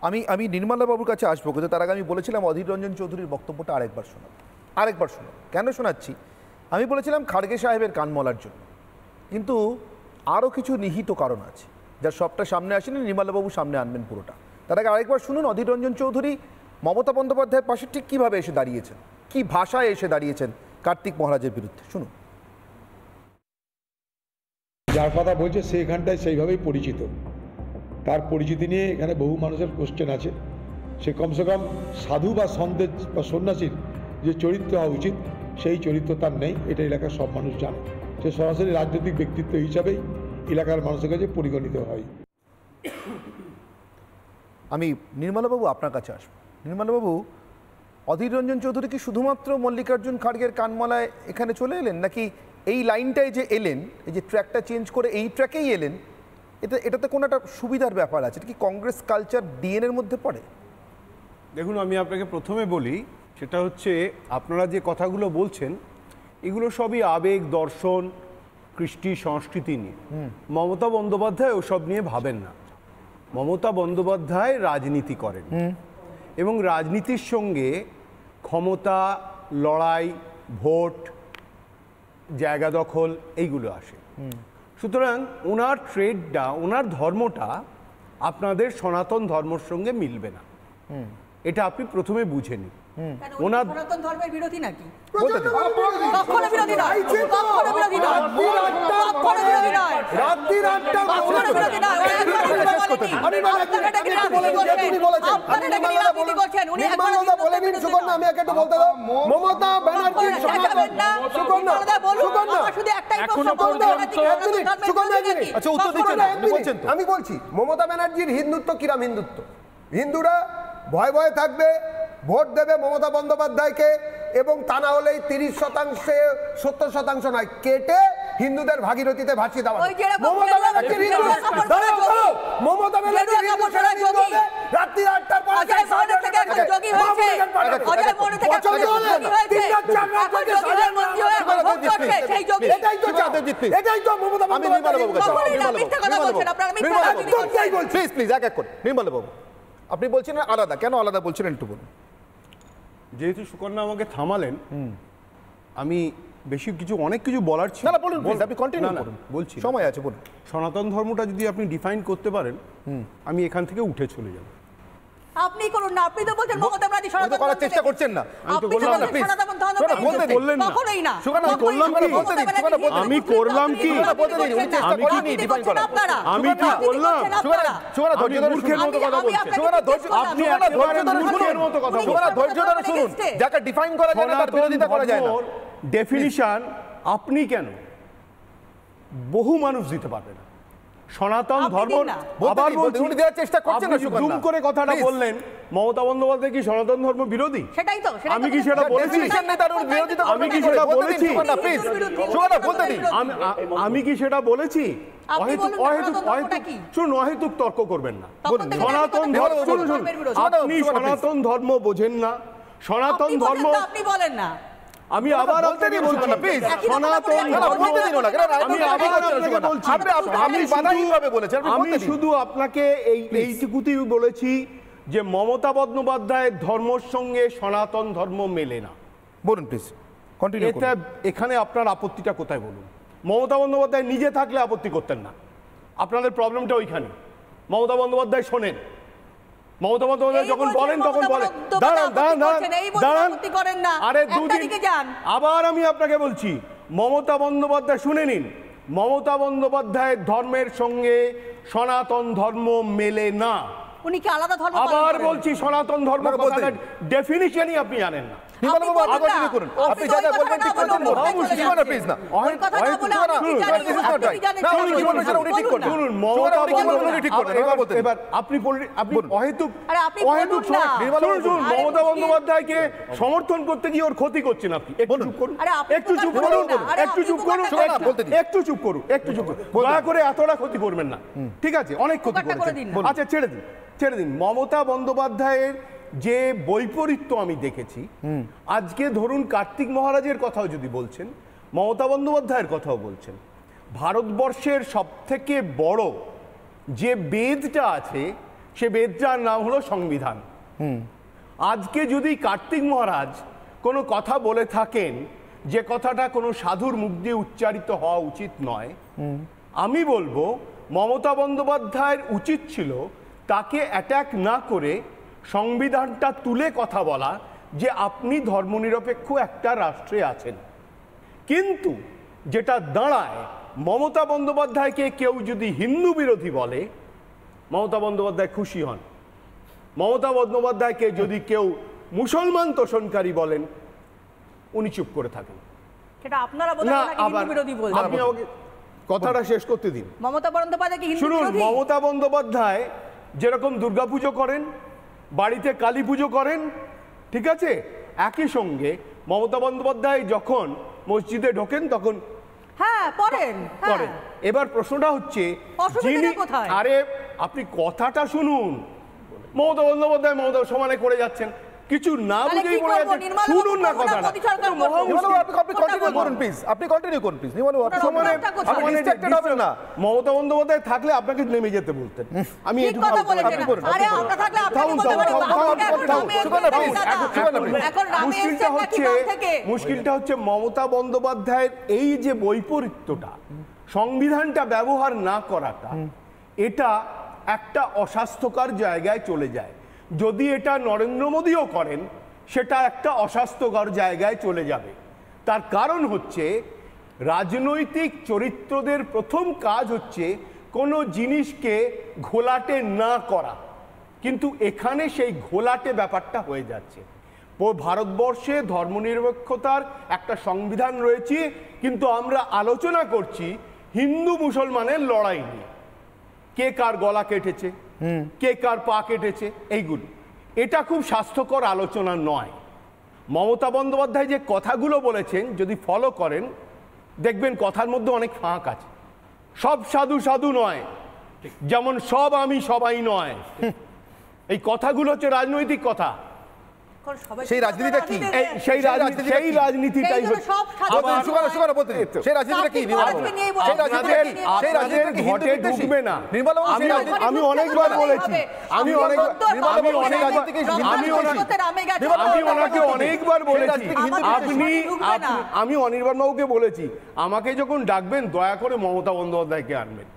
আমি আমি নির্মলা বাবুর কাছে আসবো, কিন্তু তার আগে আমি বলেছিলাম অধীর রঞ্জন চৌধুরীর বক্তব্যটা আরেকবার শোনাব। কেন শোনাচ্ছি? আমি বলেছিলাম খাড়গে সাহেবের কান মলার জন্য, কিন্তু আরও কিছু নিহিত কারণ আছে যার সবটা সামনে আসেনি, নির্মলাবাবু সামনে আনবেন পুরোটা। তার আগে আরেকবার শুনুন অধীর রঞ্জন চৌধুরী মমতা বন্দ্যোপাধ্যায়ের পাশে ঠিক কীভাবে এসে দাঁড়িয়েছেন, কী ভাষায় এসে দাঁড়িয়েছেন কার্তিক মহারাজের বিরুদ্ধে। শুনুন। যার কথা বলছে সে এখানটায় সেইভাবেই পরিচিত, তার পরিচিতি নিয়ে এখানে বহু মানুষের কোশ্চেন আছে। সে কমসে কম সাধু বা সন্দেশ বা সন্ন্যাসীর যে চরিত্র হওয়া উচিত সেই চরিত্র তার নেই, এটা এলাকার সব মানুষ জানে। সে সরাসরি রাজনৈতিক ব্যক্তিত্ব হিসাবেই এলাকার মানুষের কাছে পরিগণিত হয়। আমি নির্মলাবাবু আপনার কাছে আসবো। নির্মলাবাবু, অধীর রঞ্জন চৌধুরী কি শুধুমাত্র মল্লিকার্জুন খাড়গের কানমলায় এখানে চলে এলেন, নাকি এই লাইনটায় যে এলেন, এই যে ট্র্যাকটা চেঞ্জ করে এই ট্র্যাকেই এলেন, এটাতে কোনো একটা সুবিধার ব্যাপার আছে? এটা কি কংগ্রেস কালচার ডিএনএর মধ্যে পড়ে? দেখুন, আমি আপনাকে প্রথমে বলি, সেটা হচ্ছে আপনারা যে কথাগুলো বলছেন এগুলো সবই আবেগ, দর্শন, কৃষ্টি, সংস্কৃতি নিয়ে। মমতা বন্দ্যোপাধ্যায় ওসব নিয়ে ভাবেন না। মমতা বন্দ্যোপাধ্যায় রাজনীতি করেন এবং রাজনীতির সঙ্গে ক্ষমতা, লড়াই, ভোট, জায়গা দখল এইগুলো আসে। সুতরাং ওনার ট্রেডটা, ওনার ধর্মটা আপনাদের সনাতন ধর্মের সঙ্গে মিলবে না, এটা আপনি প্রথমে বুঝে নিন। ওনার সনাতন ধর্মের বিরোধী নাকি? কখনো বিরোধী নয়, কখনো বিরোধী নয়, কখনো বিরোধী নয়, রাত্রির 8টার কখনো বিরোধী নয়। আমি একটা বলতে দাও, মমতা ব্যানার্জির আমি বলছি মমতা ব্যানার্জির হিন্দুত্ব কিরাম হিন্দুত্ব। হিন্দুরা ভয় ভয়ে থাকবে, ভোট দেবে মমতা বন্দ্যোপাধ্যায়কে, এবং তা না হলেই 30% 70% নয়, কেটে হিন্দুদের ভাগীরথীতে ভাসিয়ে দেওয়া। মমতা ব্যানার্জির রাত্রি 8টার পর এটাই তো মমতা নির্মলাবাবু, আপনি বলছেন আলাদা, কেন আলাদা বলছেন একটু বলুন। যেহেতু সুকন্যা আমাকে থামালেন, আমি বেশি কিছু, অনেক কিছু বলার ছিল। না বলুন, আপনি কন্টিনিউ করুন, বলছি সময় আছে, বলুন। সনাতন ধর্মটা যদি আপনি ডিফাইন করতে পারেন, আমি এখান থেকে উঠে চলে যাব। আপনি করুন না, আপনি তো বলছেন মমতা ব্যানার্জি সনাতন করার চেষ্টা করছেন না। আমি তো বললাম না, প্লিজ বললেন না, কখনোই না। আমি করলাম কি? আমি করলাম কি? আমি কি করলাম? আমি মূর্খের মতো কথা বলছেন। আপনি একেবারে মূর্খের মতো কথা বলছেন। ধৈর্য ধরে শুনুন, যাকে ডিফাইন করা যায় না তার বিরোধিতা করা যায় না। ডেফিনিশন আপনি কেন, বহু মানুষ দিতে পারবে না। সনাতন ধর্ম আবার উনি দেওয়ার চেষ্টা করছেন না। জুম করে কথাটা বললেন, মমতা বন্দ্যোপাধ্যায় কি সনাতন ধর্ম বিরোধী? সেটাই তো, আমি কি সেটা বলেছি? আমি কি সেটা বলেছি? আমি কি সেটা বলেছি? অহেতুক তর্ক করবেন না। সনাতন ধর্ম, আপনি সনাতন ধর্ম বোঝেন না। সনাতন ধর্ম আপনি বলেন না। আমি আবার আপনাকে বলছি, সনাতন আমি শুধু আপনাকে এইটুকুতেই বলেছি যে মমতা বন্দ্যোপাধ্যায়ের ধর্মের সঙ্গে সনাতন ধর্ম মেলে না। বলুন প্লিজ, এখানে আপনার আপত্তিটা কোথায় বলুন? মমতা বন্দ্যোপাধ্যায় নিজে থাকলে আপত্তি করতেন না। আপনাদের প্রবলেমটা ওইখানে। মমতা বন্দ্যোপাধ্যায় শোনেন, মমতা বন্দ্যোপাধ্যায় যখন বলেন তখন বলেন দাঁড়ান, আরে দুদিন আবার আমি আপনাকে বলছি, মমতা বন্দ্যোপাধ্যায় শুনে নিন, মমতা বন্দ্যোপাধ্যায়ের ধর্মের সঙ্গে সনাতন ধর্ম মেলে না। উনি কি আলাদা ধর্ম? আবার বলছি, সনাতন ধর্ম কথাটার ডেফিনিশনই আপনি জানেন না। আপনি যা যা বলবেন ঠিক করছেন না, প্লিজ না। এবার আপনি অহেতুক মমতা বন্দ্যোপাধ্যায়কে সমর্থন করতে গিয়ে ওর ক্ষতি করছেন আপনি। একটু চুপ করুন, একটু চুপ করুন, একটু চুপ করুন, একটু চুপ করুন, একটু চুপ করুন, দয়া করে এতটা ক্ষতি করবেন না, ঠিক আছে? অনেক ক্ষতি করেছেন, আচ্ছা ছেড়ে দিন, ছেড়ে দিন। মমতা বন্দ্যোপাধ্যায়ের যে বৈপরীত্য আমি দেখেছি, আজকে ধরুন কার্তিক মহারাজের কথাও যদি বলছেন, মমতা বন্দ্যোপাধ্যায়ের কথাও বলছেন, ভারতবর্ষের সবথেকে বড় যে বেদটা আছে সে বেদটার নাম হলো সংবিধান। আজকে যদি কার্তিক মহারাজ কোনো কথা বলে থাকেন যে কথাটা কোনো সাধুর মুখ দিয়ে উচ্চারিত হওয়া উচিত নয়, আমি বলবো মমতা বন্দ্যোপাধ্যায়ের উচিত ছিল তাকে অ্যাটাক না করে সংবিধানটা তুলে কথা বলা যে আপনি ধর্মনিরপেক্ষ একটা রাষ্ট্রে আছেন। কিন্তু যেটা দাঁড়ায়, মমতা বন্দ্যোপাধ্যায়কে কেউ যদি হিন্দু বিরোধী বলে মমতা বন্দ্যোপাধ্যায় খুশি হন, মমতা বন্দ্যোপাধ্যায়কে যদি কেউ মুসলমান তোষণকারী বলেন উনি চুপ করে থাকেন। সেটা আপনারা বলেন নাকি হিন্দু বিরোধী বলছেন? আপনি আমাকে কথাটা শেষ করতে দিন। মমতা বন্দ্যোপাধ্যায় কি হিন্দু শুনুন, বিরোধী? মমতা বন্দ্যোপাধ্যায় যেরকম দুর্গাপুজো করেন, বাড়িতে কালী পুজো করেন, ঠিক আছে, একই সঙ্গে মমতা বন্দ্যোপাধ্যায় যখন মসজিদে ঢোকেন তখন হ্যাঁ পড়েন, করেন। এবার প্রশ্নটা হচ্ছে অসুবিধাটা কোথায়? আরে আপনি কথাটা শুনুন, মমতা বন্দ্যোপাধ্যায় মমতা সমানে করে যাচ্ছেন, কিছু না বুঝেই করে যাচ্ছেন, শুনুন না কথাটা। আপনি কন্টিনিউ করুন প্লিজ, আপনি কন্টিনিউ করুন প্লিজ। আপনি ডিস্ট্রাক্টেড হবেন না। মমতা বন্দ্যোপাধ্যায় থাকলে আপনাকে নেমে যেতে বলতেন। আমি ঠিক এটুকু কথা বলেছেন। আপনি বলুন, আরে আমরা থাকলে আপনাকে থামুন, বলতে পারি, থামুন, আপনি থামুন, এখন থামুন, রামে সুগানা, এসেছেন please, নাকি সুগানা, দাদা? please। এখন রামে মুশকিলটা এসেছেন নাকি হচ্ছে বাম থেকে? মুশকিলটা হচ্ছে মমতা বন্দ্যোপাধ্যায়ের এই যে বৈপরীত্যটা, সংবিধানটা ব্যবহার না করাটা, এটা একটা অস্বাস্থ্যকর জায়গায় চলে যায়। যদি এটা নরেন্দ্র মোদীও করেন সেটা একটা অস্বাস্থ্যকর জায়গায় চলে যাবে। তার কারণ হচ্ছে রাজনৈতিক চরিত্রদের প্রথম কাজ হচ্ছে কোনো জিনিসকে ঘোলাটে না করা, কিন্তু এখানে সেই ঘোলাটে ব্যাপারটা হয়ে যাচ্ছে। ভারতবর্ষে ধর্মনিরপেক্ষতার একটা সংবিধান রয়েছে, কিন্তু আমরা আলোচনা করছি হিন্দু মুসলমানের লড়াই নিয়ে, কে কার গলা কেটেছে, কে কার পা কেটেছে, এইগুলো। এটা খুব স্বাস্থ্যকর আলোচনা নয়। মমতা বন্দ্যোপাধ্যায় যে কথাগুলো বলেছেন যদি ফলো করেন দেখবেন কথার মধ্যে অনেক ফাঁক আছে। সব সাধু সাধু নয়, যেমন সব আমি সবাই নয়, এই কথাগুলো হচ্ছে রাজনৈতিক কথা। এখন সবাই সেই রাজনীতিটা কি? সেই রাজনীতিটাই সেই জন্য হচ্ছে সব সাধু আবার সুগানা বলতে দিন। সেই রাজনীতিটা কি? আজকে নিয়েই বলবো। সেই রাজনীতিটা কি? সেই আপনাদের রাজনীতিটা কি হিন্দু ঘটে বিদ্বেষী? ঢুকবে না। নির্মলা বাবু, সেই রাজনীতি- আমি অনেকবার বলেছি, আমি ওনাকে অনেকবার বলেছি, আমি অনির্বাণ বাবুকে বলেছি আমাকে যখন ডাকবেন দয়া করে মমতা বন্দ্যোপাধ্যায়কে আনবেন।